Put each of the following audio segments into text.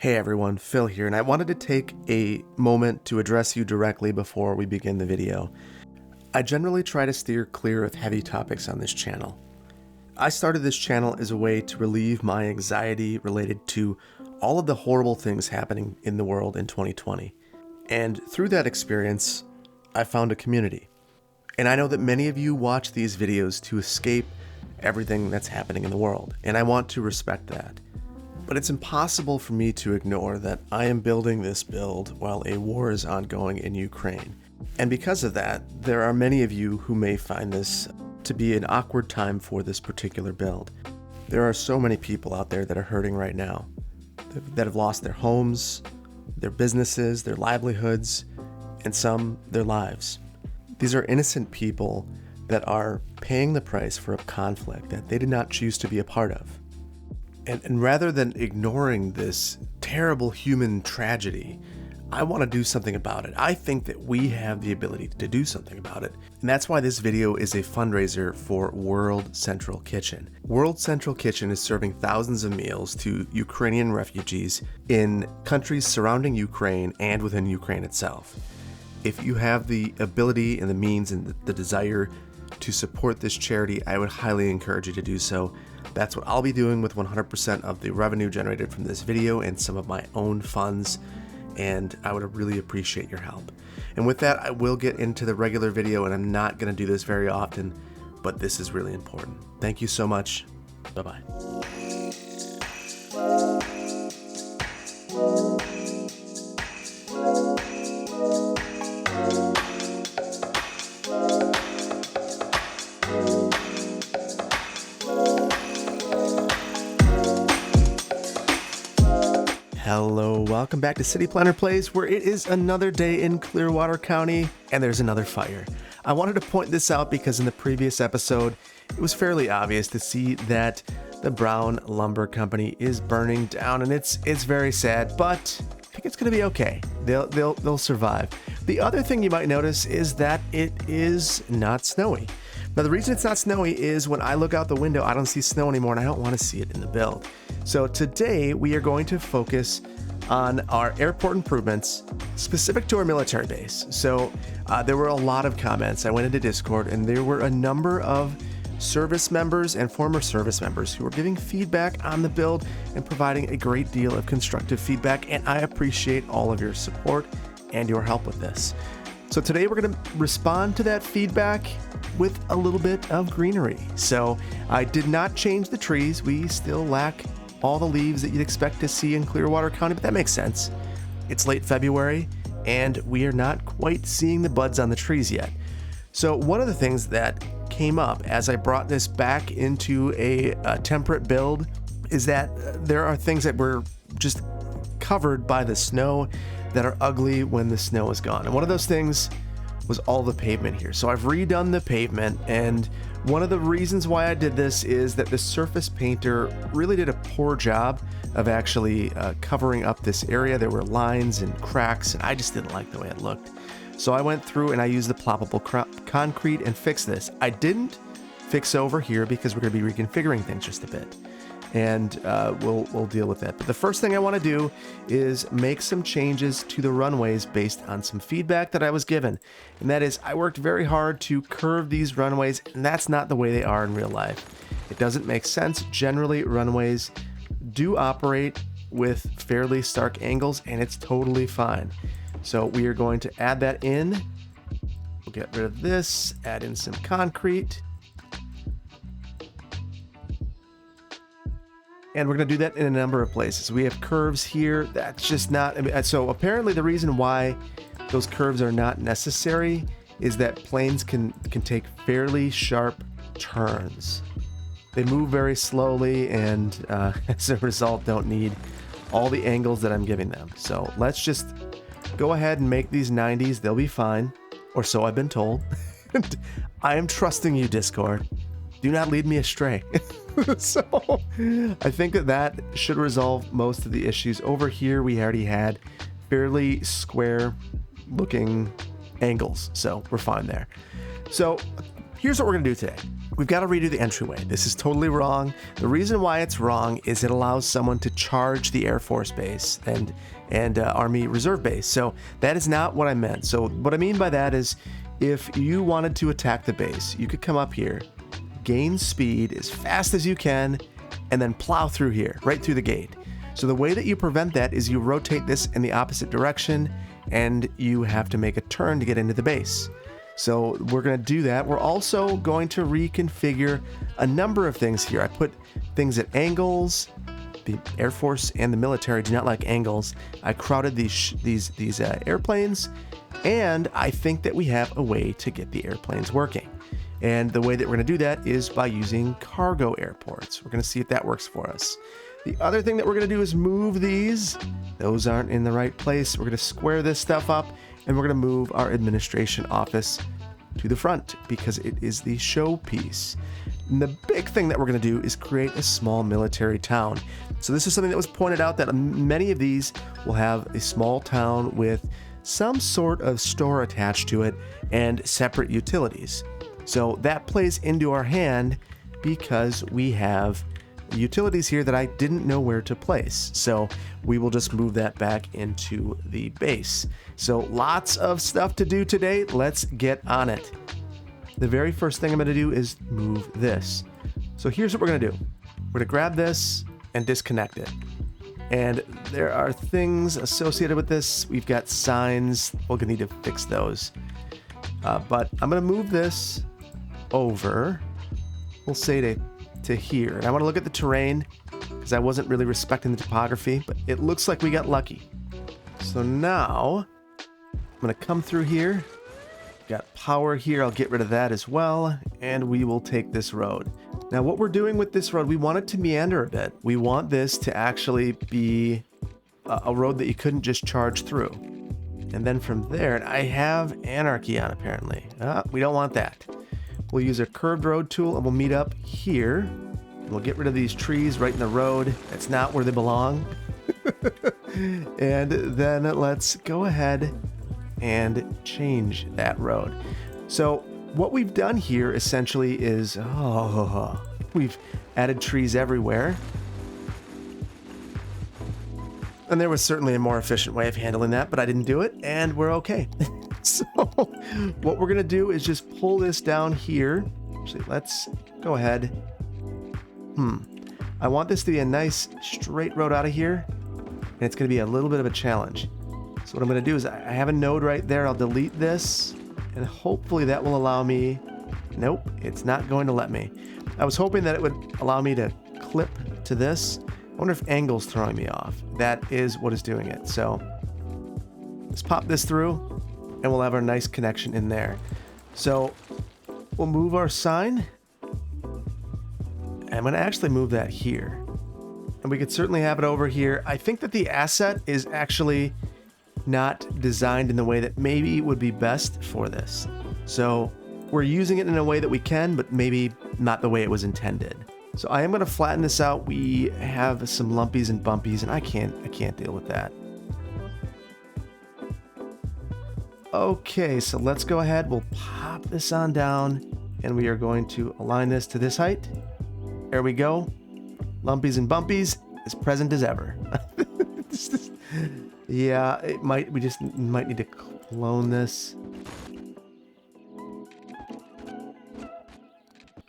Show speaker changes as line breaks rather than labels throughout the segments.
Hey everyone, Phil here, and I wanted to take a moment to address you directly before we begin the video. I generally try to steer clear of heavy topics on this channel. I started this channel as a way to relieve my anxiety related to all of the horrible things happening in the world in 2020. And through that experience, I found a community. And I know that many of you watch these videos to escape everything that's happening in the world, and I want to respect that. But it's impossible for me to ignore that I am building this build while a war is ongoing in Ukraine. And because of that, there are many of you who may find this to be an awkward time for this particular build. There are so many people out there that are hurting right now, that have lost their homes, their businesses, their livelihoods, and some their lives. These are innocent people that are paying the price for a conflict that they did not choose to be a part of. And rather than ignoring this terrible human tragedy, I want to do something about it. I think that we have the ability to do something about it. And that's why this video is a fundraiser for World Central Kitchen. World Central Kitchen is serving thousands of meals to Ukrainian refugees in countries surrounding Ukraine and within Ukraine itself. If you have the ability and the means and the desire to support this charity, I would highly encourage you to do so. That's what I'll be doing with 100% of the revenue generated from this video and some of my own funds, and I would really appreciate your help. And with that, I will get into the regular video, and I'm not going to do this very often, but this is really important. Thank you so much. Bye-bye. Hello, welcome back to City Planner Plays, where it is another day in Clearwater County, and there's another fire. I wanted to point this out because in the previous episode, it was fairly obvious to see that the Brown Lumber Company is burning down, and it's very sad, but I think it's going to be okay. They'll survive. The other thing you might notice is that it is not snowy. Now, the reason it's not snowy is when I look out the window, I don't see snow anymore, and I don't want to see it in the build. So today we are going to focus on our airport improvements specific to our military base. So there were a lot of comments. I went into Discord, and there were a number of service members and former service members who were giving feedback on the build and providing a great deal of constructive feedback, and I appreciate all of your support and your help with this. So today we're going to respond to that feedback with a little bit of greenery. So I did not change the trees. We still lack all the leaves that you'd expect to see in Clearwater County, but that makes sense. It's late February, and we are not quite seeing the buds on the trees yet. So one of the things that came up as I brought this back into a temperate build is that there are things that were just covered by the snow that are ugly when the snow is gone. And one of those things was all the pavement here. So I've redone the pavement, and one of the reasons why I did this is that the surface painter really did a poor job of actually covering up this area. There were lines and cracks, and I just didn't like the way it looked. So I went through and I used the ploppable concrete and fixed this. I didn't fix over here because we're going to be reconfiguring things just a bit, and we'll deal with that. But the first thing I want to do is make some changes to the runways based on some feedback that I was given. And that is, I worked very hard to curve these runways, and that's not the way they are in real life. It doesn't make sense. Generally, runways do operate with fairly stark angles, and it's totally fine. So we are going to add that in. We'll get rid of this, add in some concrete. And we're going to do that in a number of places. We have curves here. That's just not... So apparently the reason why those curves are not necessary is that planes can take fairly sharp turns. They move very slowly, and as a result don't need all the angles that I'm giving them. So let's just go ahead and make these 90s. They'll be fine, or so I've been told. I am trusting you, Discord. Do not lead me astray. So I think that should resolve most of the issues. Over here, we already had fairly square looking angles, so we're fine there. So here's what we're gonna do today. we've got to redo the entryway. This is totally wrong. The reason why it's wrong is it allows someone to charge the Air Force base and Army Reserve base. So that is not what I meant. So what I mean by that is if you wanted to attack the base, you could come up here, gain speed as fast as you can, and then plow through here, right through the gate. So the way that you prevent that is you rotate this in the opposite direction, and you have to make a turn to get into the base. So we're going to do that. We're also going to reconfigure a number of things here. I put things at angles. The Air Force and the military do not like angles. I crowded these airplanes, and I think that we have a way to get the airplanes working. And the way that we're going to do that is by using cargo airports. We're going to see if that works for us. The other thing that we're going to do is move these. Those aren't in the right place. We're going to square this stuff up, and we're going to move our administration office to the front because it is the showpiece. And the big thing that we're going to do is create a small military town. So this is something that was pointed out, that many of these will have a small town with some sort of store attached to it and separate utilities. So that plays into our hand because we have utilities here that I didn't know where to place. So we will just move that back into the base. So lots of stuff to do today. Let's get on it. The very first thing I'm going to do is move this. So here's what we're going to do. We're going to grab this and disconnect it. And there are things associated with this. We've got signs. We're going to need to fix those. But I'm going to move this over. We'll say to here. And I want to look at the terrain because I wasn't really respecting the topography, but it looks like we got lucky. So now I'm going to come through here. Got power here. I'll get rid of that as well. And we will take this road. Now what we're doing with this road, we want it to meander a bit. We want this to actually be a road that you couldn't just charge through. And then from there, and I have anarchy on apparently. We don't want that. We'll use a curved road tool and we'll meet up here. And we'll get rid of these trees right in the road. That's not where they belong. And then let's go ahead and change that road. So what we've done here essentially is, we've added trees everywhere. And there was certainly a more efficient way of handling that, but I didn't do it, and we're okay. So what we're going to do is just pull this down here. Actually, let's go ahead. I want this to be a nice straight road out of here, and it's going to be a little bit of a challenge. So what I'm going to do is I have a node right there. I'll delete this, and hopefully that will allow me. Nope, it's not going to let me. I was hoping that it would allow me to clip to this. I wonder if angle's throwing me off. That is what is doing it. So let's pop this through, and we'll have our nice connection in there. So we'll move our sign. I'm going to actually move that here. And we could certainly have it over here. I think that the asset is actually not designed in the way that maybe would be best for this. So we're using it in a way that we can, but maybe not the way it was intended. So I am going to flatten this out. We have some lumpies and bumpies, and I can't deal with that. Okay, so let's go ahead. We'll pop this on down, and we are going to align this to this height. There we go. Lumpies and bumpies, as present as ever. Yeah, we just might need to clone this.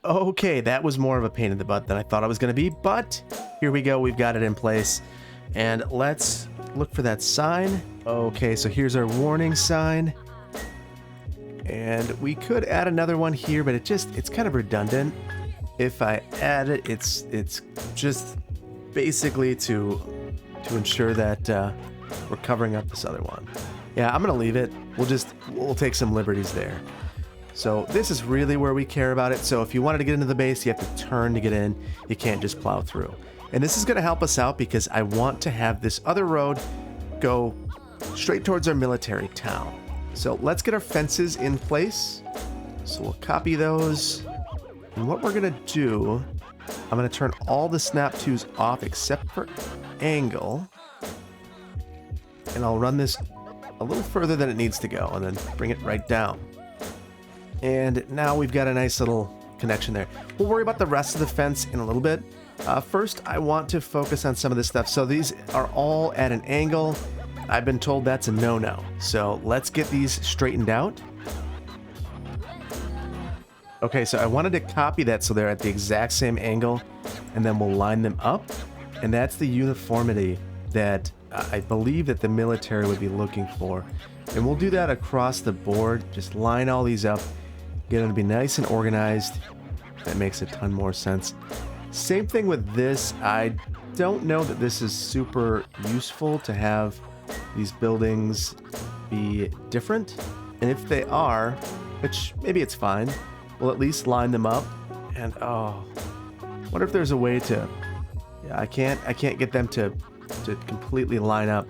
Okay, that was more of a pain in the butt than I thought it was going to be, but here we go. We've got it in place. And let's look for that sign. Okay, so here's our warning sign. And we could add another one here, but it's kind of redundant. If I add it, it's just basically to ensure that we're covering up this other one. Yeah, I'm going to leave it. We'll take some liberties there. So this is really where we care about it. So if you wanted to get into the base, you have to turn to get in. You can't just plow through. And this is going to help us out because I want to have this other road go straight towards our military town. So let's get our fences in place. So we'll copy those. And what we're going to do, I'm going to turn all the snap twos off except for angle. And I'll run this a little further than it needs to go and then bring it right down. And now we've got a nice little connection there. We'll worry about the rest of the fence in a little bit. First, I want to focus on some of this stuff. So these are all at an angle. I've been told that's a no-no. So let's get these straightened out. Okay, so I wanted to copy that so they're at the exact same angle, and then we'll line them up. And that's the uniformity that I believe that the military would be looking for. And we'll do that across the board. Just line all these up, get them to be nice and organized. That makes a ton more sense. Same thing with this. I don't know that this is super useful to have these buildings be different. And if they are, which maybe it's fine, we'll at least line them up. And oh, wonder if there's a way to, yeah, I can't get them to completely line up.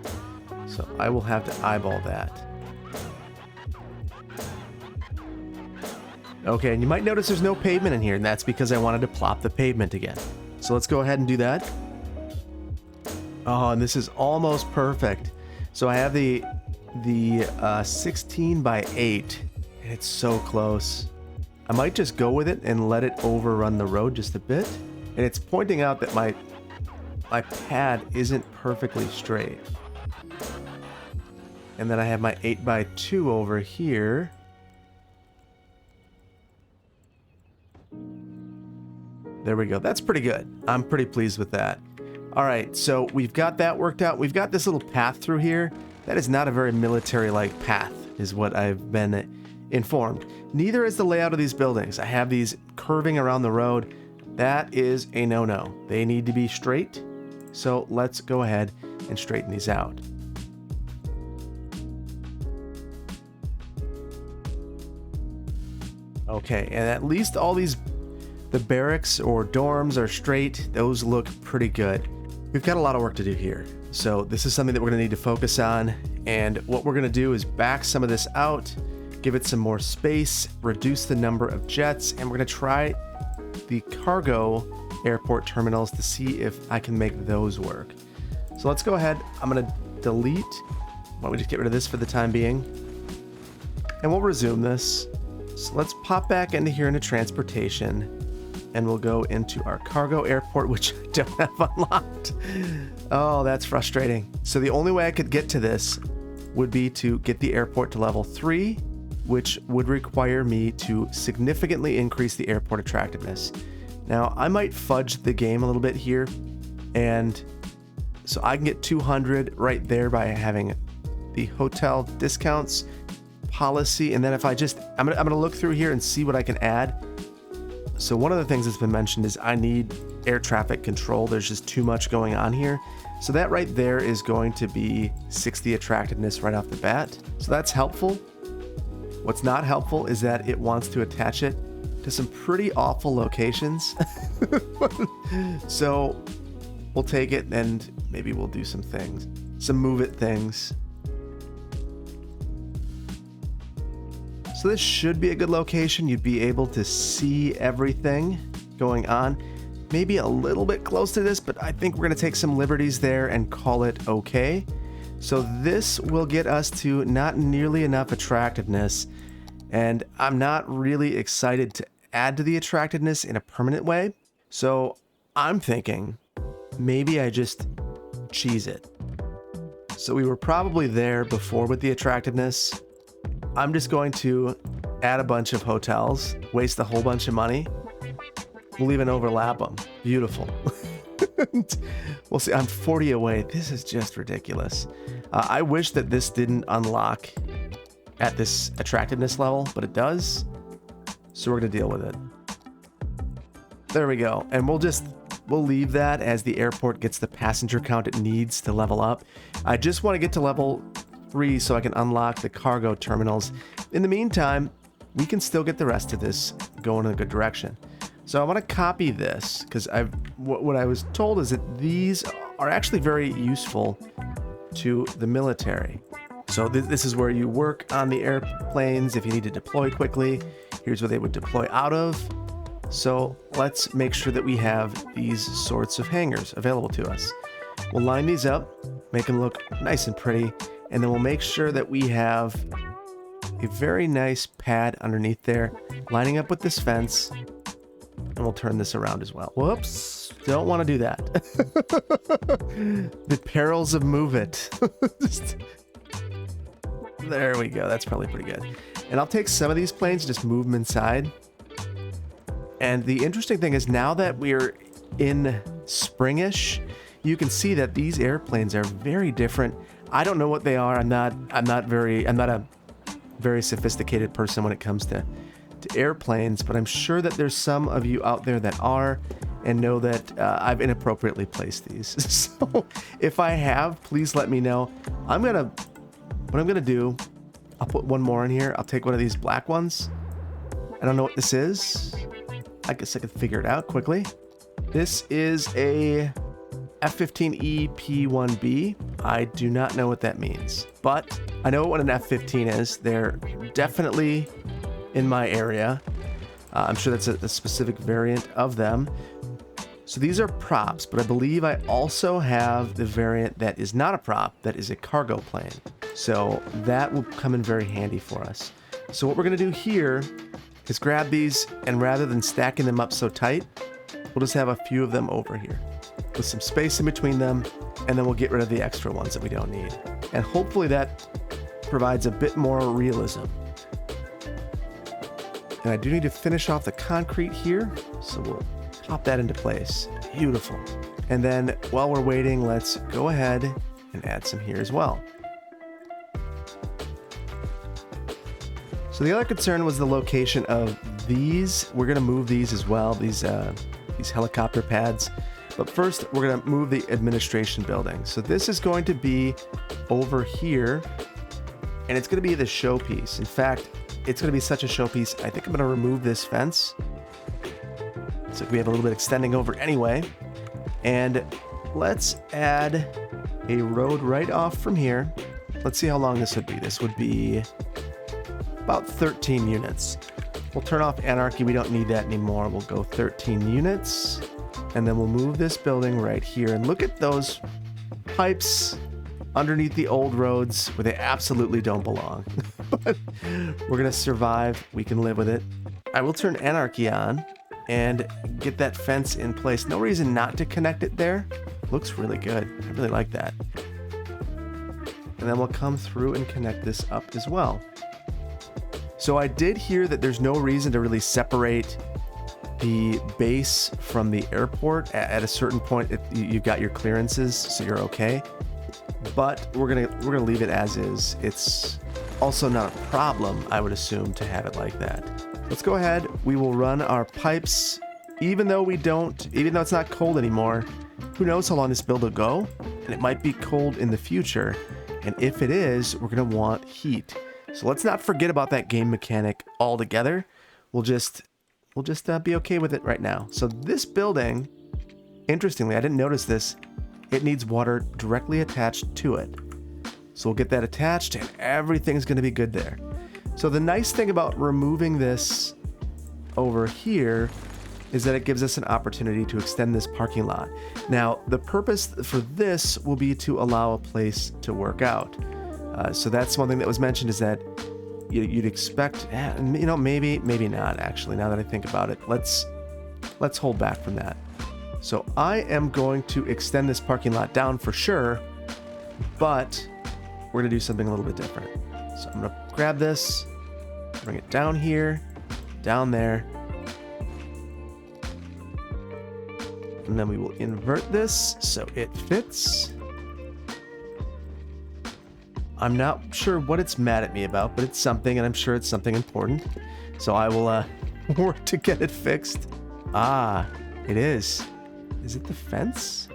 So I will have to eyeball that. Okay, and you might notice there's no pavement in here, and that's because I wanted to plop the pavement again. So let's go ahead and do that. Oh, and this is almost perfect. So I have the 16 by 8, and it's so close. I might just go with it and let it overrun the road just a bit. And it's pointing out that my pad isn't perfectly straight. And then I have my 8 by 2 over here. There we go. That's pretty good. I'm pretty pleased with that. All right, so we've got that worked out. We've got this little path through here. That is not a very military-like path, is what I've been informed. Neither is the layout of these buildings. I have these curving around the road. That is a no-no. They need to be straight. So let's go ahead and straighten these out. Okay, and at least all these, the barracks or dorms are straight. Those look pretty good. We've got a lot of work to do here. So this is something that we're gonna need to focus on. And what we're gonna do is back some of this out, give it some more space, reduce the number of jets, and we're gonna try the cargo airport terminals to see if I can make those work. So let's go ahead. I'm gonna delete. Why don't we just get rid of this for the time being? And we'll resume this. So let's pop back into here into transportation, and we'll go into our cargo airport, which I don't have unlocked. Oh, that's frustrating. So the only way I could get to this would be to get the airport to level 3, which would require me to significantly increase the airport attractiveness. Now, I might fudge the game a little bit here, and so I can get 200 right there by having the hotel discounts policy, and then if I'm gonna look through here and see what I can add. So one of the things that's been mentioned is I need air traffic control. There's just too much going on here. So that right there is going to be 60 attractiveness right off the bat. So that's helpful. What's not helpful is that it wants to attach it to some pretty awful locations. So we'll take it and maybe we'll do some things, some move it things. So this should be a good location. You'd be able to see everything going on. Maybe a little bit close to this, but I think we're gonna take some liberties there and call it okay. So this will get us to not nearly enough attractiveness, and I'm not really excited to add to the attractiveness in a permanent way. So I'm thinking maybe I just cheese it. So we were probably there before with the attractiveness. I'm just going to add a bunch of hotels, waste a whole bunch of money. We'll even overlap them. Beautiful. We'll see. I'm 40 away. This is just ridiculous. I wish that this didn't unlock at this attractiveness level, but it does. So we're going to deal with it. There we go. And we'll leave that as the airport gets the passenger count it needs to level up. I just want to get to level 3 so I can unlock the cargo terminals. In the meantime, we can still get the rest of this going in a good direction. So I want to copy this because what I was told is that these are actually very useful to the military. So this is where you work on the airplanes if you need to deploy quickly. Here's where they would deploy out of. So let's make sure that we have these sorts of hangars available to us. We'll line these up, make them look nice and pretty, and then we'll make sure that we have a very nice pad underneath there, lining up with this fence. and we'll turn this around as well. Whoops, don't want to do that. The perils of Move It. There we go, that's probably pretty good. And I'll take some of these planes, just move them inside. And the interesting thing is, now that we're in springish, you can see that these airplanes are very different. I don't know what they are. I'm not a very sophisticated person when it comes to airplanes, but I'm sure that there's some of you out there that are and know that I've inappropriately placed these. So if I have, please let me know. What I'm gonna do, I'll put one more in here. I'll take one of these black ones. I don't know what this is. I guess I could figure it out quickly. This is a F-15E P-1B. I do not know what that means, but I know what an F-15 is. They're definitely in my area. I'm sure that's a specific variant of them. So these are props, but I believe I also have the variant that is not a prop, that is a cargo plane. So that will come in very handy for us. So what we're gonna do here is grab these, and rather than stacking them up so tight, we'll just have a few of them over here with some space in between them, and then we'll get rid of the extra ones that we don't need. And hopefully that provides a bit more realism. And I do need to finish off the concrete here, so we'll pop that into place. Beautiful. And then while we're waiting, let's go ahead and add some here as well. So the other concern was the location of these. We're gonna move these as well, these helicopter pads. But first, we're gonna move the administration building. So this is going to be over here, and it's gonna be the showpiece. In fact, it's gonna be such a showpiece, I think I'm gonna remove this fence. So we have a little bit extending over anyway. And let's add a road right off from here. Let's see how long this would be. This would be about 13 units. We'll turn off Anarchy. We don't need that anymore. We'll go 13 units. And then we'll move this building right here. And look at those pipes underneath the old roads where they absolutely don't belong. But we're going to survive. We can live with it. I will turn Anarchy on and get that fence in place. No reason not to connect it there. Looks really good. I really like that. And then we'll come through and connect this up as well. So I did hear that there's no reason to really separate the base from the airport. At a certain point, you've got your clearances, so you're okay. But we're gonna leave it as is. It's also not a problem, I would assume, to have it like that. Let's go ahead. We will run our pipes, even though it's not cold anymore. Who knows how long this build will go? And it might be cold in the future. And if it is, we're gonna want heat. So let's not forget about that game mechanic altogether. We'll just be okay with it right now. So this building, interestingly, I didn't notice this, it needs water directly attached to it. So we'll get that attached and everything's gonna be good there. So the nice thing about removing this over here is that it gives us an opportunity to extend this parking lot. Now, the purpose for this will be to allow a place to work out. So that's one thing that was mentioned, is that you'd expect, maybe not actually, now that I think about it. Let's hold back from that. So I am going to extend this parking lot down for sure, but we're gonna do something a little bit different. So I'm gonna grab this, bring it down here, down there, and then we will invert this so it fits. I'm not sure what it's mad at me about, but it's something, and I'm sure it's something important. So I will work to get it fixed. Ah, it is. Is it the fence?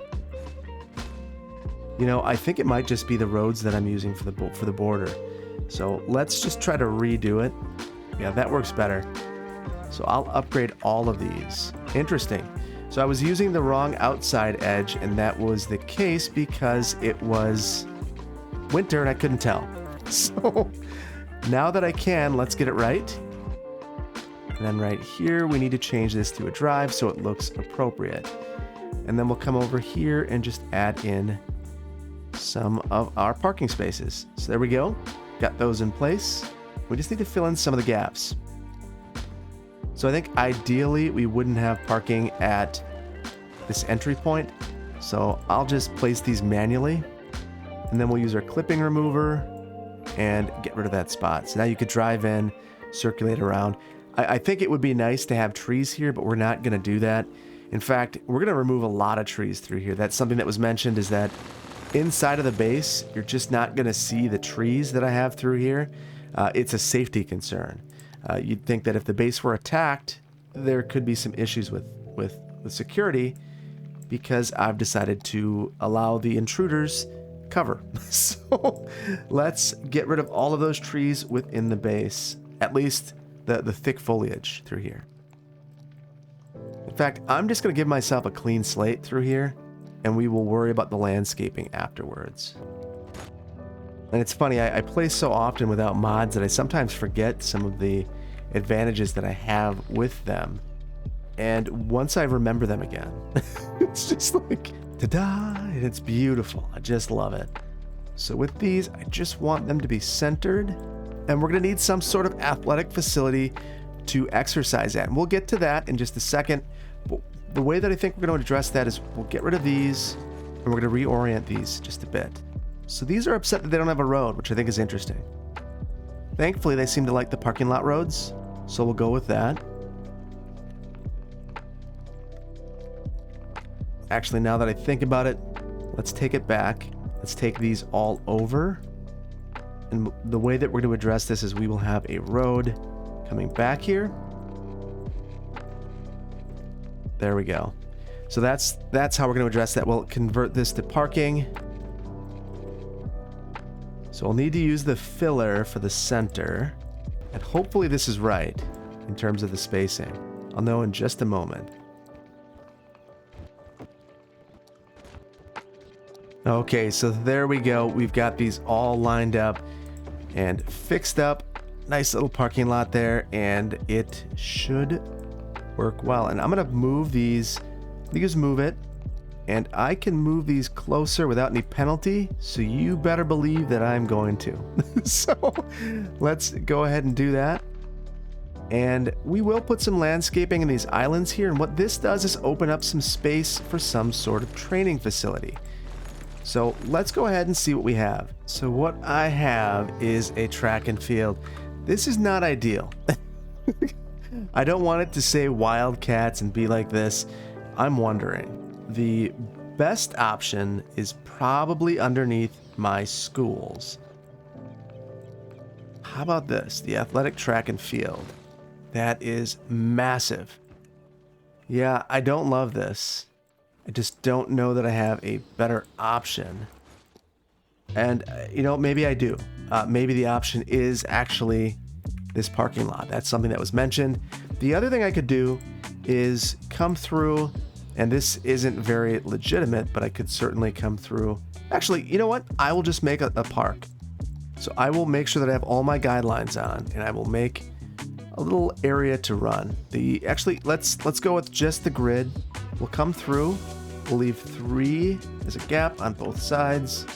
I think it might just be the roads that I'm using for the border. So let's just try to redo it. Yeah, that works better. So I'll upgrade all of these. Interesting. So I was using the wrong outside edge, and that was the case because it was winter and I couldn't tell. So now that I can, let's get it right. And then right here, we need to change this to a drive so it looks appropriate. And then we'll come over here and just add in some of our parking spaces. So there we go. Got those in place. We just need to fill in some of the gaps. So I think ideally we wouldn't have parking at this entry point. So I'll just place these manually, and then we'll use our clipping remover and get rid of that spot. So now you could drive in, circulate around. I think it would be nice to have trees here, but we're not going to do that. In fact, we're going to remove a lot of trees through here. That's something that was mentioned, is that inside of the base, you're just not going to see the trees that I have through here. It's a safety concern. You'd think that if the base were attacked, there could be some issues with security, because I've decided to allow the intruders cover. So let's get rid of all of those trees within the base, at least the thick foliage through here. In fact, I'm just going to give myself a clean slate through here, and we will worry about the landscaping afterwards. And it's funny, I play so often without mods that I sometimes forget some of the advantages that I have with them. And once I remember them again, it's just like, ta-da, and it's beautiful. I just love it. So with these, I just want them to be centered, and we're going to need some sort of athletic facility to exercise at. And we'll get to that in just a second. But the way that I think we're going to address that is we'll get rid of these, and we're going to reorient these just a bit. So these are upset that they don't have a road, which I think is interesting. Thankfully, they seem to like the parking lot roads, so we'll go with that. Actually, now that I think about it, let's take it back. Let's take these all over. And the way that we're going to address this is we will have a road coming back here. There we go. So that's how we're going to address that. We'll convert this to parking. So we'll need to use the filler for the center. And hopefully this is right in terms of the spacing. I'll know in just a moment. Okay, so there we go. We've got these all lined up and fixed up. Nice little parking lot there, and it should work well. And I'm going to move these. Just move it. And I can move these closer without any penalty, so you better believe that I'm going to. So let's go ahead and do that. And we will put some landscaping in these islands here, and what this does is open up some space for some sort of training facility. So let's go ahead and see what we have. So what I have is a track and field. This is not ideal. I don't want it to say Wildcats and be like this. I'm wondering. The best option is probably underneath my schools. How about this? The athletic track and field. That is massive. Yeah, I don't love this. I just don't know that I have a better option. And, maybe I do. Maybe the option is actually this parking lot. That's something that was mentioned. The other thing I could do is come through, and this isn't very legitimate, but I could certainly come through. Actually, you know what? I will just make a park. So I will make sure that I have all my guidelines on, and I will make a little area to run. Actually, let's go with just the grid. We'll come through. We'll leave 3 as a gap on both sides.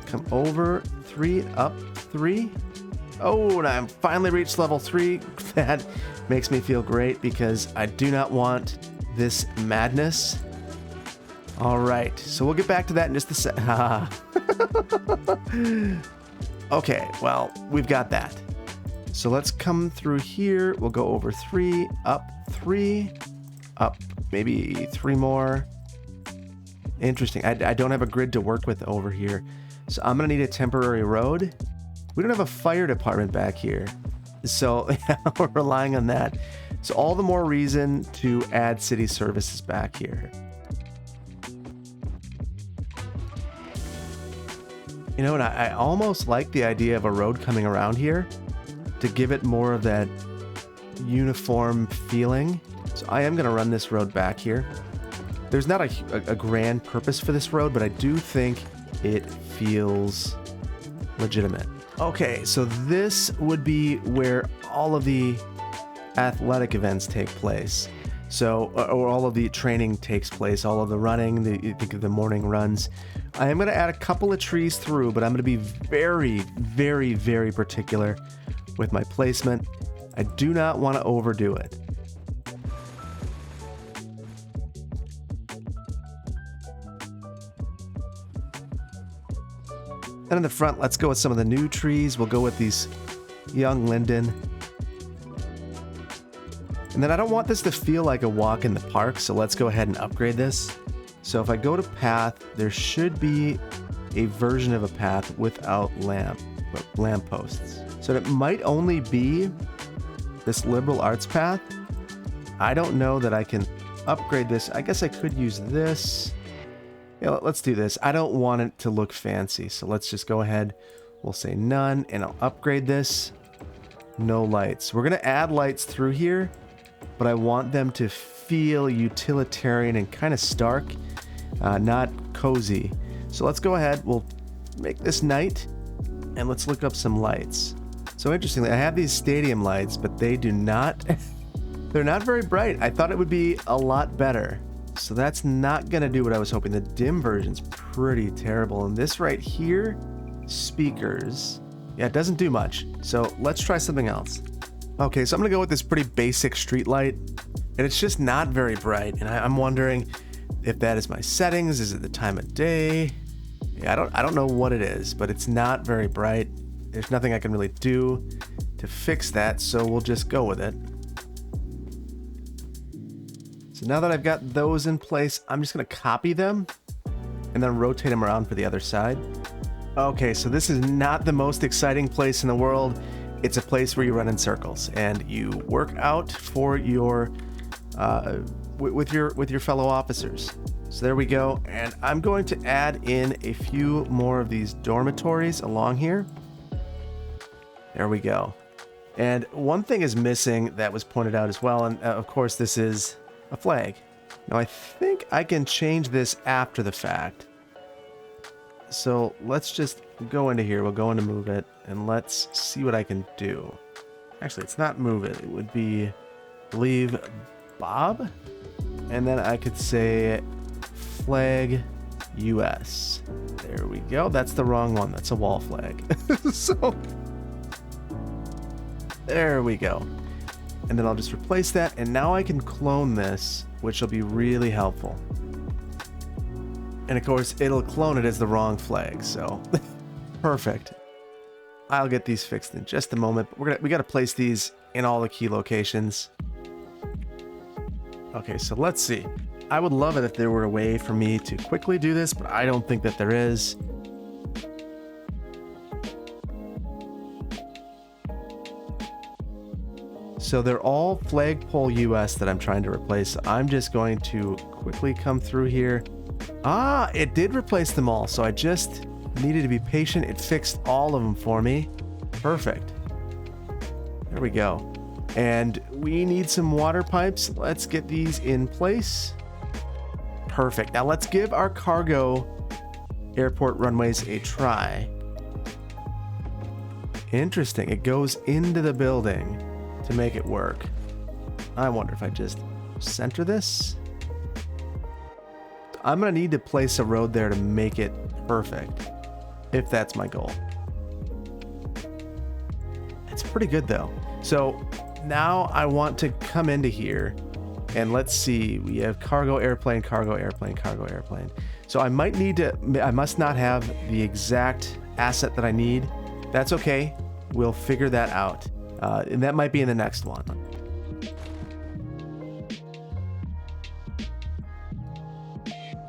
Come over 3, up 3. Oh, and I've finally reached level 3. That makes me feel great because I do not want this madness. All right, so we'll get back to that in just a sec. Okay, well, we've got that. So let's come through here. We'll go over 3, up 3, up maybe 3 more. Interesting. I don't have a grid to work with over here. So I'm going to need a temporary road. We don't have a fire department back here. So we're relying on that. So all the more reason to add city services back here. And I almost like the idea of a road coming around here to give it more of that uniform feeling. So I am going to run this road back here. There's not a grand purpose for this road, but I do think it feels legitimate. Okay, so this would be where all of the athletic events take place. So, or all of the training takes place, all of the running, you think of the morning runs. I am going to add a couple of trees through, but I'm going to be very, very, very particular with my placement. I do not want to overdo it. And in the front, let's go with some of the new trees. We'll go with these young linden. And then I don't want this to feel like a walk in the park, so let's go ahead and upgrade this. So if I go to path, there should be a version of a path without lampposts. So it might only be this liberal arts path. I don't know that I can upgrade this. I guess I could use this. Yeah, let's do this. I don't want it to look fancy, so let's just go ahead. We'll say none, and I'll upgrade this. No lights. We're going to add lights through here, but I want them to feel utilitarian and kind of stark, not cozy. So let's go ahead. We'll make this night, and let's look up some lights. So interestingly, I have these stadium lights, but they do not, they're not very bright. I thought it would be a lot better. So that's not going to do what I was hoping. The dim version's pretty terrible. And this right here, speakers. Yeah, it doesn't do much. So let's try something else. Okay, so I'm going to go with this pretty basic street light. And it's just not very bright. And I'm wondering if that is my settings. Is it the time of day? Yeah, I don't know what it is, but it's not very bright. There's nothing I can really do to fix that. So we'll just go with it. So now that I've got those in place, I'm just going to copy them and then rotate them around for the other side. Okay, so this is not the most exciting place in the world. It's a place where you run in circles and you work out for your with your fellow officers. So there we go. And I'm going to add in a few more of these dormitories along here. There we go. And one thing is missing that was pointed out as well. And of course, this is a flag. Now I think I can change this after the fact. So let's just go into here. We'll go into move it and let's see what I can do. Actually, it's not move it. It would be, I believe, Bob. And then I could say flag US. There we go. That's the wrong one. That's a wall flag. So there we go. And then I'll just replace that, and now I can clone this, which will be really helpful. And of course, it'll clone it as the wrong flag, so perfect. I'll get these fixed in just a moment, but we got to place these in all the key locations. Okay, so let's see. I would love it if there were a way for me to quickly do this, but I don't think that there is. So they're all flagpole US that I'm trying to replace. I'm just going to quickly come through here. Ah, it did replace them all. So I just needed to be patient. It fixed all of them for me. Perfect. There we go. And we need some water pipes. Let's get these in place. Perfect. Now let's give our cargo airport runways a try. Interesting. It goes into the building to make it work. I wonder if I just center this. I'm gonna need to place a road there to make it perfect, if that's my goal. It's pretty good though. So now I want to come into here and let's see, we have cargo airplane, cargo airplane, cargo airplane. So I might need to, I must not have the exact asset that I need. That's okay. We'll figure that out. And that might be in the next one.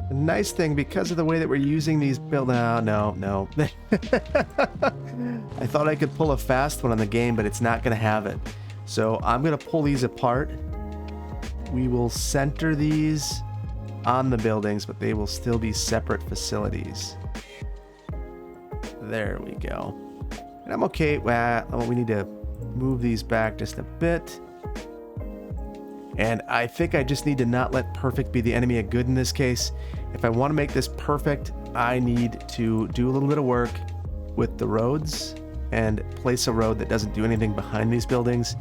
The nice thing, because of the way that we're using these build, no. I thought I could pull a fast one on the game, but it's not going to have it. So I'm going to pull these apart. We will center these on the buildings, but they will still be separate facilities. There we go. And I'm okay. Well, we need to move these back just a bit. And I think I just need to not let perfect be the enemy of good in this case. If I want to make this perfect, I need to do a little bit of work with the roads and place a road that doesn't do anything behind these buildings,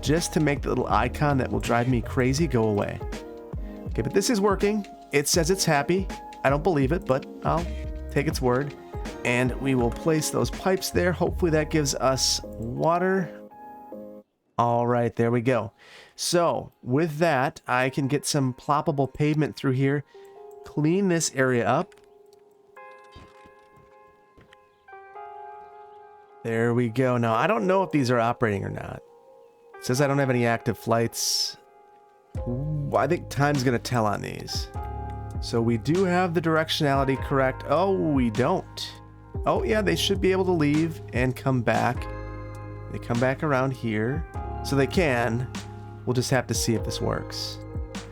just to make the little icon that will drive me crazy go away. Okay, but this is working. It says it's happy. I don't believe it, but I'll take its word. And we will place those pipes there. Hopefully that gives us water. All right, there we go. So with that, I can get some ploppable pavement through here, clean this area up. There we go. Now, I don't know if these are operating or not. It says I don't have any active flights. Ooh, I think time's going to tell on these. So we do have the directionality correct. Oh, we don't. Oh, yeah, they should be able to leave and come back. They come back around here. So they can. We'll just have to see if this works.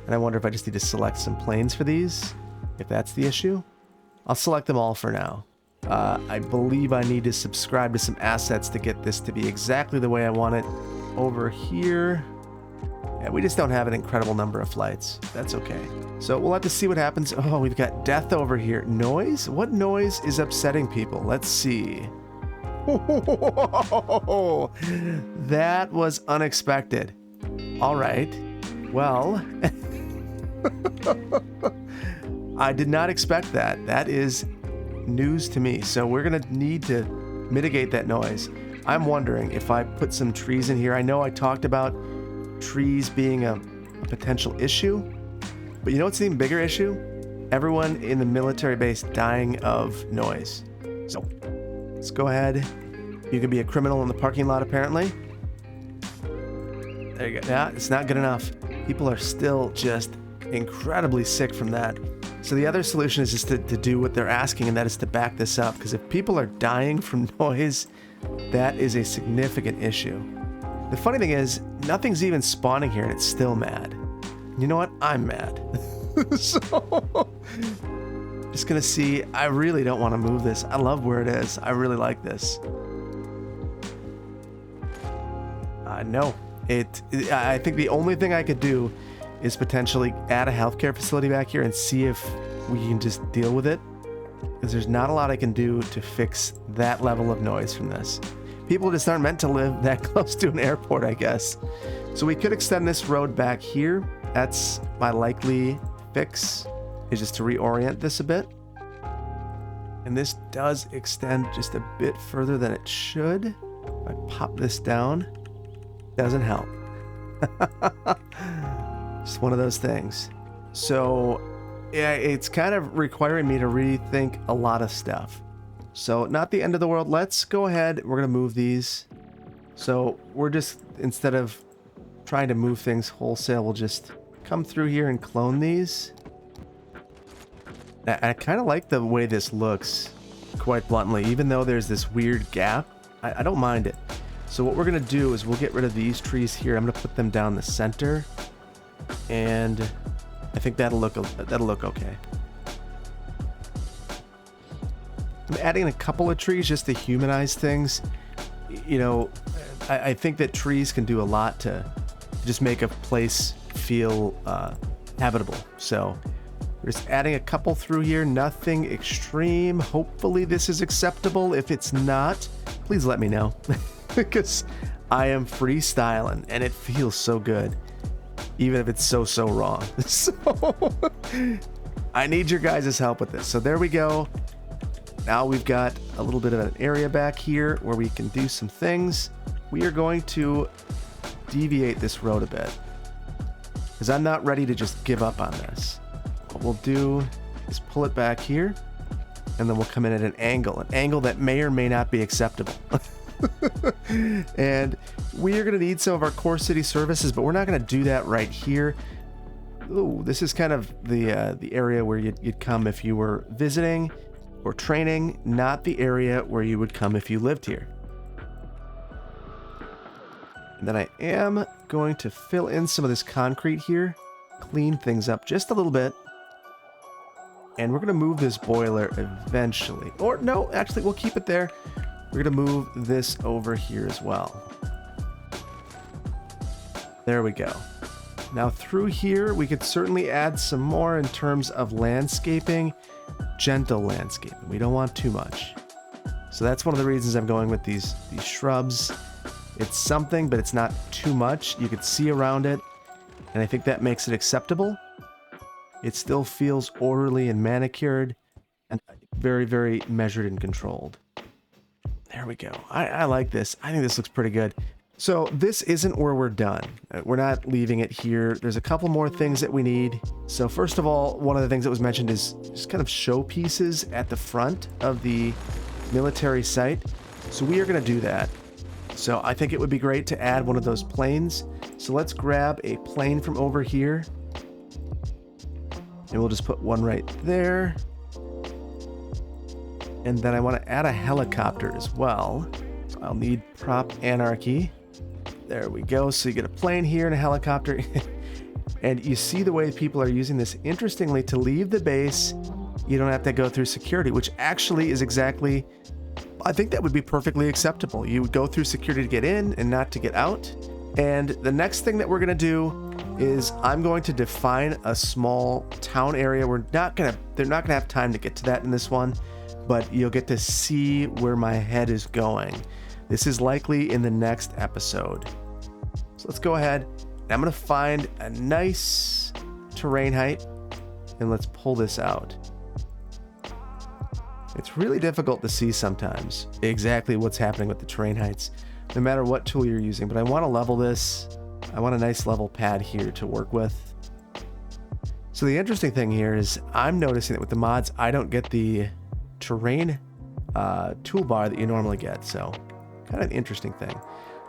And I wonder if I just need to select some planes for these, if that's the issue. I'll select them all for now. I believe I need to subscribe to some assets to get this to be exactly the way I want it. Over here, yeah, we just don't have an incredible number of flights. That's okay. So we'll have to see what happens. Oh, we've got death over here. Noise? What noise is upsetting people? Let's see. That was unexpected. All right. Well, I did not expect that. That is news to me. So we're going to need to mitigate that noise. I'm wondering if I put some trees in here. I know I talked about trees being a potential issue, but you know what's an even bigger issue? Everyone in the military base dying of noise. So let's go ahead. You can be a criminal in the parking lot, apparently. There you go. Yeah, it's not good enough. People are still just incredibly sick from that. So the other solution is just to do what they're asking, and that is to back this up. Because if people are dying from noise, that is a significant issue. The funny thing is, nothing's even spawning here, and it's still mad. You know what? I'm mad. So, just gonna see. I really don't want to move this. I love where it is. I really like this. No. I think the only thing I could do is potentially add a healthcare facility back here and see if we can just deal with it. Because there's not a lot I can do to fix that level of noise from this. People just aren't meant to live that close to an airport, I guess. So we could extend this road back here. That's my likely fix, is just to reorient this a bit. And this does extend just a bit further than it should. If I pop this down, doesn't help. Just one of those things. So yeah, it's kind of requiring me to rethink a lot of stuff. So not the end of the world. Let's go ahead. We're going to move these. So we're just, instead of trying to move things wholesale, we'll just come through here and clone these. I kind of like the way this looks, quite bluntly, even though there's this weird gap. I don't mind it. So what we're going to do is we'll get rid of these trees here. I'm going to put them down the center. And I think that'll look okay. I'm adding a couple of trees just to humanize things. You know, I think that trees can do a lot to just make a place feel habitable. So we're just adding a couple through here. Nothing extreme. Hopefully this is acceptable. If it's not, please let me know. Because I am freestyling and it feels so good. Even if it's so wrong. So I need your guys' help with this. So there we go. Now we've got a little bit of an area back here where we can do some things. We are going to deviate this road a bit, because I'm not ready to just give up on this. What we'll do is pull it back here, and then we'll come in at an angle that may or may not be acceptable. And we are going to need some of our core city services, but we're not going to do that right here. Ooh, this is kind of the area where you'd come if you were visiting or training, not the area where you would come if you lived here. And then I am going to fill in some of this concrete here, clean things up just a little bit. And we're going to move this boiler eventually. Or no, actually, we'll keep it there. We're going to move this over here as well. There we go. Now through here, we could certainly add some more in terms of landscaping. Gentle landscaping. We don't want too much. So that's one of the reasons I'm going with these shrubs. It's something, but it's not too much. You could see around it, and I think that makes it acceptable. It still feels orderly and manicured, and very, very measured and controlled. There we go. I like this. I think this looks pretty good. So this isn't where we're done. We're not leaving it here. There's a couple more things that we need. So first of all, one of the things that was mentioned is just kind of showpieces at the front of the military site. So we are going to do that. So I think it would be great to add one of those planes. So let's grab a plane from over here. And we'll just put one right there. And then I want to add a helicopter as well. So I'll need prop anarchy. There we go. So you get a plane here and a helicopter. And you see the way people are using this. Interestingly, to leave the base, you don't have to go through security, which actually is exactly, I think that would be perfectly acceptable. You would go through security to get in and not to get out. And the next thing that we're going to do is I'm going to define a small town area. They're not going to have time to get to that in this one, but you'll get to see where my head is going. This is likely in the next episode. So let's go ahead. I'm going to find a nice terrain height and let's pull this out. It's really difficult to see sometimes exactly what's happening with the terrain heights, no matter what tool you're using, but I want to level this. I want a nice level pad here to work with. So the interesting thing here is I'm noticing that with the mods, I don't get the terrain toolbar that you normally get. So kind of an interesting thing.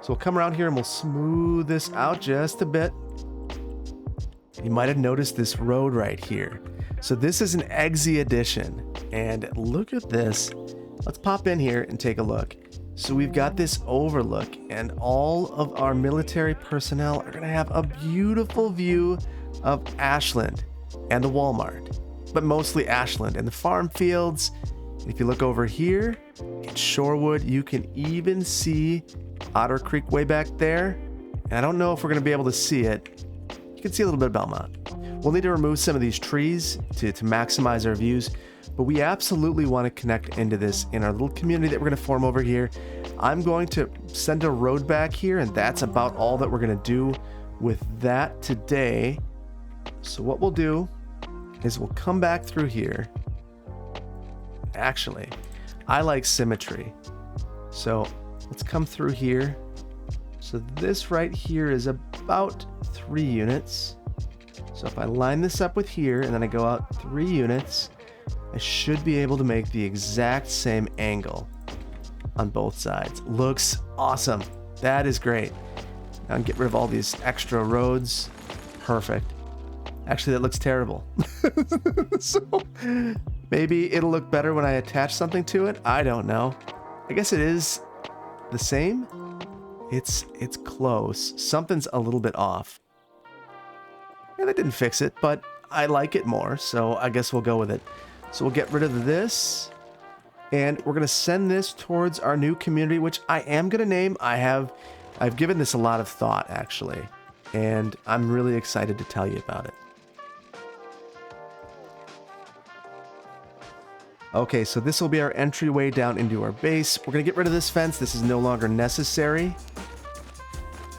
So we'll come around here and we'll smooth this out just a bit. You might have noticed this road right here. So this is an Eggsy edition. And look at this. Let's pop in here and take a look. So we've got this overlook and all of our military personnel are going to have a beautiful view of Ashland and the Walmart, but mostly Ashland and the farm fields. And if you look over here at Shorewood, you can even see Otter Creek way back there. And I don't know if we're going to be able to see it. You can see a little bit of Belmont. We'll need to remove some of these trees to maximize our views, but we absolutely want to connect into this in our little community that we're going to form over here. I'm going to send a road back here, and that's about all that we're going to do with that today. So what we'll do is we'll come back through here. Actually, I like symmetry. So let's come through here. So this right here is about 3 units. So if I line this up with here and then I go out 3 units, I should be able to make the exact same angle on both sides. Looks awesome. That is great. Now get rid of all these extra roads. Perfect. Actually, that looks terrible. So maybe it'll look better when I attach something to it. I don't know. I guess it is the same. It's close. Something's a little bit off. And that didn't fix it, but I like it more, so I guess we'll go with it. So we'll get rid of this, and we're going to send this towards our new community, which I am going to name. I've given this a lot of thought, actually, and I'm really excited to tell you about it. Okay, so this will be our entryway down into our base. We're going to get rid of this fence. This is no longer necessary.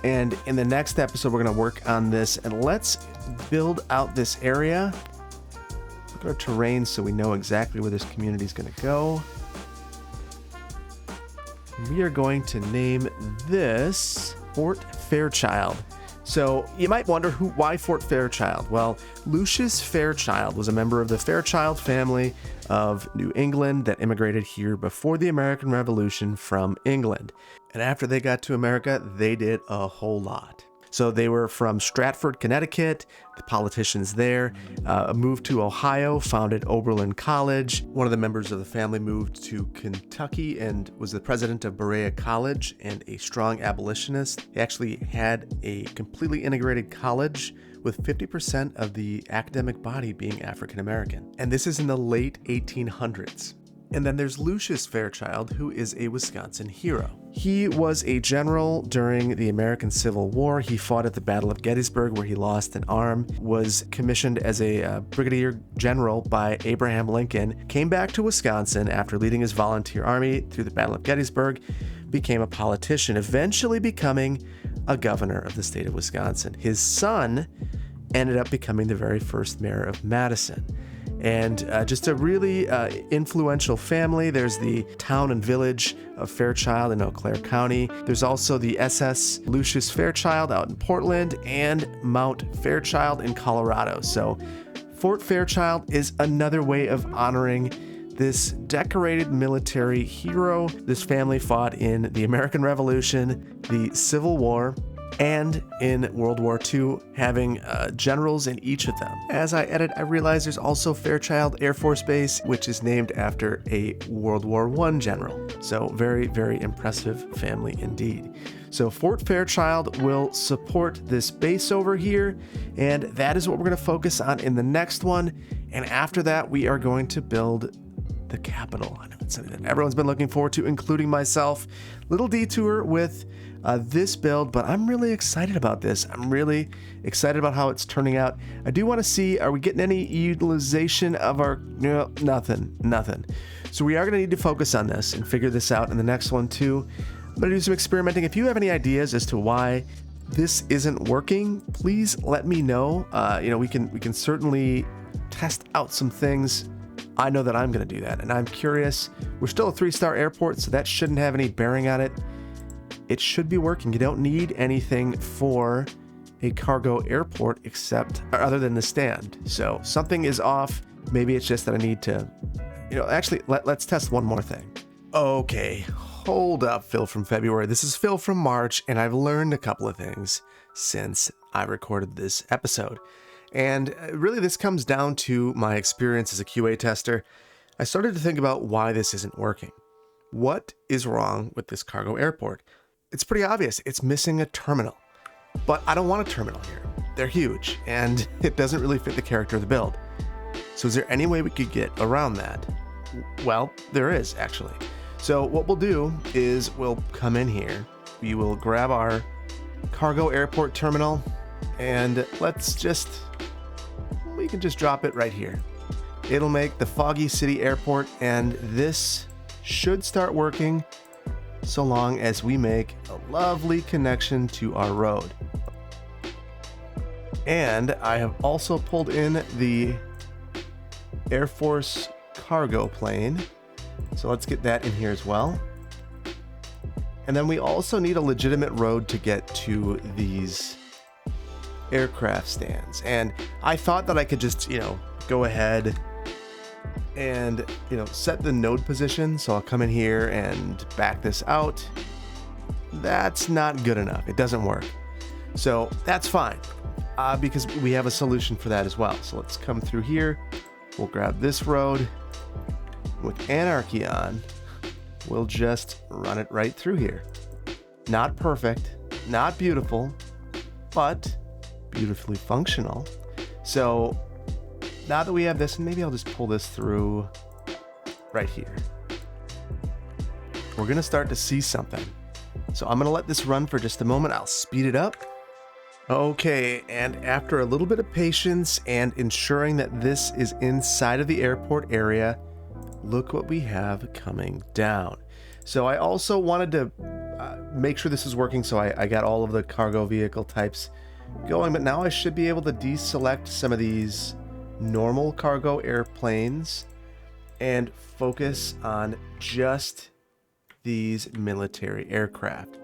And in the next episode, we're going to work on this, and let's build out this area. Look at our terrain so we know exactly where this community is going to go. We are going to name this Fort Fairchild. So you might wonder why Fort Fairchild? Well, Lucius Fairchild was a member of the Fairchild family of New England that immigrated here before the American Revolution from England. And after they got to America, they did a whole lot. So they were from Stratford, Connecticut. The politicians there moved to Ohio, founded Oberlin College. One of the members of the family moved to Kentucky and was the president of Berea College and a strong abolitionist. He actually had a completely integrated college with 50% of the academic body being African American. And this is in the late 1800s. And then there's Lucius Fairchild, who is a Wisconsin hero. He was a general during the American Civil War. He fought at the Battle of Gettysburg, where he lost an arm, was commissioned as a brigadier general by Abraham Lincoln, came back to Wisconsin after leading his volunteer army through the Battle of Gettysburg, became a politician, eventually becoming a governor of the state of Wisconsin. His son ended up becoming the very first mayor of Madison. and just a really influential family. There's the town and village of Fairchild in Eau Claire County. There's also the SS Lucius Fairchild out in Portland and Mount Fairchild in Colorado. So Fort Fairchild is another way of honoring this decorated military hero. This family fought in the American Revolution, the Civil War, and in World War II, having generals in each of them. As I edit, I realize there's also Fairchild Air Force Base, which is named after a World War I general. So very, very impressive family indeed. So Fort Fairchild will support this base over here, and that is what we're going to focus on in the next one. And after that, we are going to build the Capitol. I know it's something that everyone's been looking forward to, including myself. Little detour with this build, but I'm really excited about this. I'm really excited about how it's turning out. I do want to see, are we getting any utilization of our, no, nothing. So we are going to need to focus on this and figure this out in the next one too. I'm going to do some experimenting. If you have any ideas as to why this isn't working, please let me know. We can certainly test out some things. I know that I'm going to do that, and I'm curious. We're still a 3-star airport, so that shouldn't have any bearing on it. It should be working. You don't need anything for a cargo airport other than the stand. So something is off. Maybe it's just that I need to, actually, let's test one more thing. Okay, hold up, Phil from February. This is Phil from March, and I've learned a couple of things since I recorded this episode. And really, this comes down to my experience as a QA tester. I started to think about why this isn't working. What is wrong with this cargo airport? It's pretty obvious. It's missing a terminal. But I don't want a terminal here. They're huge, and it doesn't really fit the character of the build. So is there any way we could get around that? Well, there is, actually. So what we'll do is we'll come in here. We will grab our cargo airport terminal, and we can just drop it right here. It'll make the Foggy City Airport, and this should start working so long as we make a lovely connection to our road. And I have also pulled in the Air Force cargo plane. So let's get that in here as well. And then we also need a legitimate road to get to these aircraft stands. And I thought that I could just, go ahead and, set the node position. So I'll come in here and back this out. That's not good enough. It doesn't work. So that's fine, because we have a solution for that as well. So let's come through here. We'll grab this road with Anarchy on. We'll just run it right through here. Not perfect, not beautiful, but beautifully functional. So now that we have this, maybe I'll just pull this through right here. We're gonna start to see something. So I'm gonna let this run for just a moment. I'll speed it up. Okay, and after a little bit of patience and ensuring that this is inside of the airport area, look what we have coming down. So I also wanted to make sure this is working, so I got all of the cargo vehicle types going, but now I should be able to deselect some of these normal cargo airplanes and focus on just these military aircraft.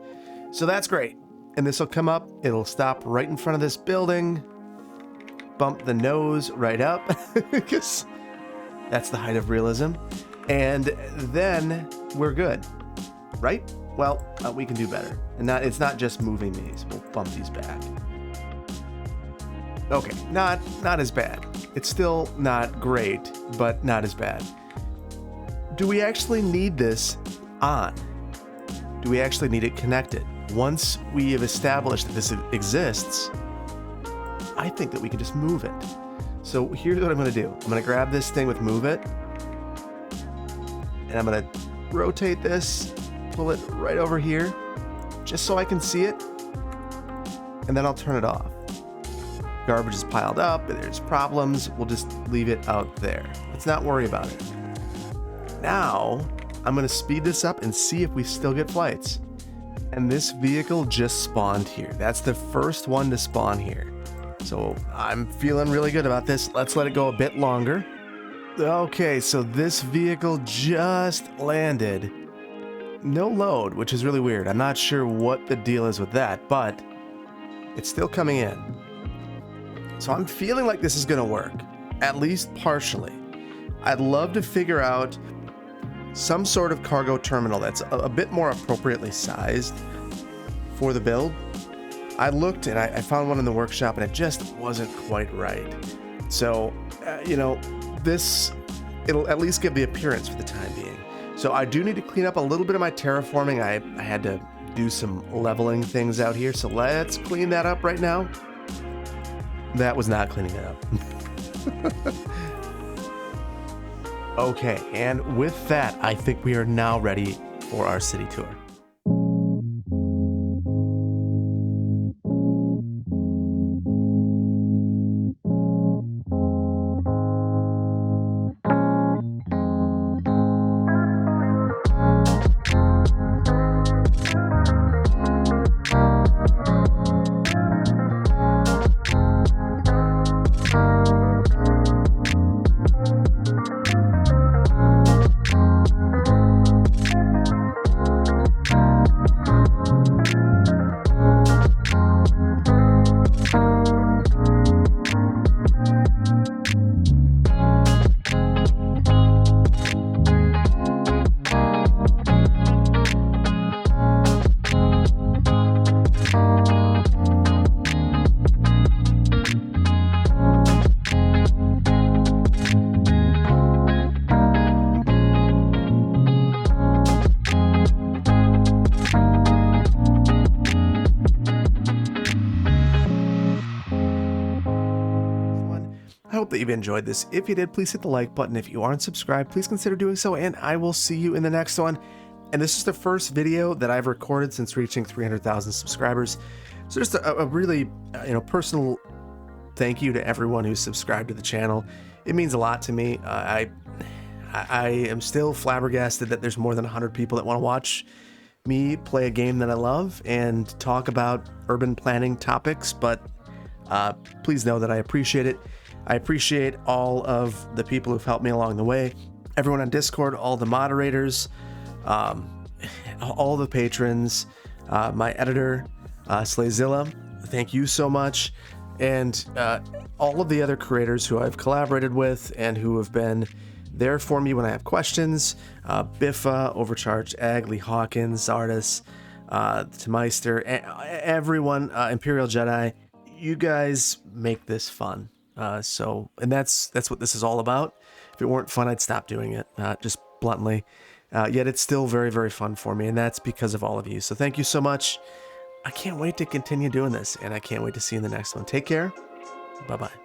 So that's great. And this will come up, it'll stop right in front of this building, bump the nose right up, because that's the height of realism. And then we're good, right? Well, we can do better. And it's not just moving these, we'll bump these back. Okay, not as bad. It's still not great, but not as bad. Do we actually need this on? Do we actually need it connected? Once we have established that this exists, I think that we can just move it. So here's what I'm going to do. I'm going to grab this thing with Move It, and I'm going to rotate this, pull it right over here, just so I can see it, and then I'll turn it off. Garbage is piled up, there's problems, we'll just leave it out there. Let's not worry about it. Now, I'm going to speed this up and see if we still get flights. And this vehicle just spawned here. That's the first one to spawn here. So I'm feeling really good about this. Let's let it go a bit longer. Okay, so this vehicle just landed. No load, which is really weird. I'm not sure what the deal is with that, but it's still coming in. So I'm feeling like this is gonna work, at least partially. I'd love to figure out some sort of cargo terminal that's a bit more appropriately sized for the build. I looked and I found one in the workshop and it just wasn't quite right. So, you know, it'll at least give the appearance for the time being. So I do need to clean up a little bit of my terraforming. I had to do some leveling things out here, so let's clean that up right now. That was not cleaning it up. Okay, and with that, I think we are now ready for our city tour. I hope that you've enjoyed this. If you did, please hit the like button. If you aren't subscribed, please consider doing so, and I will see you in the next one. And this is the first video that I've recorded since reaching 300,000 subscribers. So just a really, personal thank you to everyone who's subscribed to the channel. It means a lot to me. I am still flabbergasted that there's more than 100 people that want to watch me play a game that I love and talk about urban planning topics, but please know that I appreciate it. I appreciate all of the people who've helped me along the way. Everyone on Discord, all the moderators, all the patrons, my editor, Slayzilla, thank you so much. And all of the other creators who I've collaborated with and who have been there for me when I have questions. Biffa, Overcharged Egg, Lee Hawkins, Zardis, Tmeister, everyone, Imperial Jedi. You guys make this fun. And that's what this is all about. If it weren't fun, I'd stop doing it, just bluntly. Yet it's still very, very fun for me, and that's because of all of you. So thank you so much. I can't wait to continue doing this, and I can't wait to see you in the next one. Take care. Bye-bye.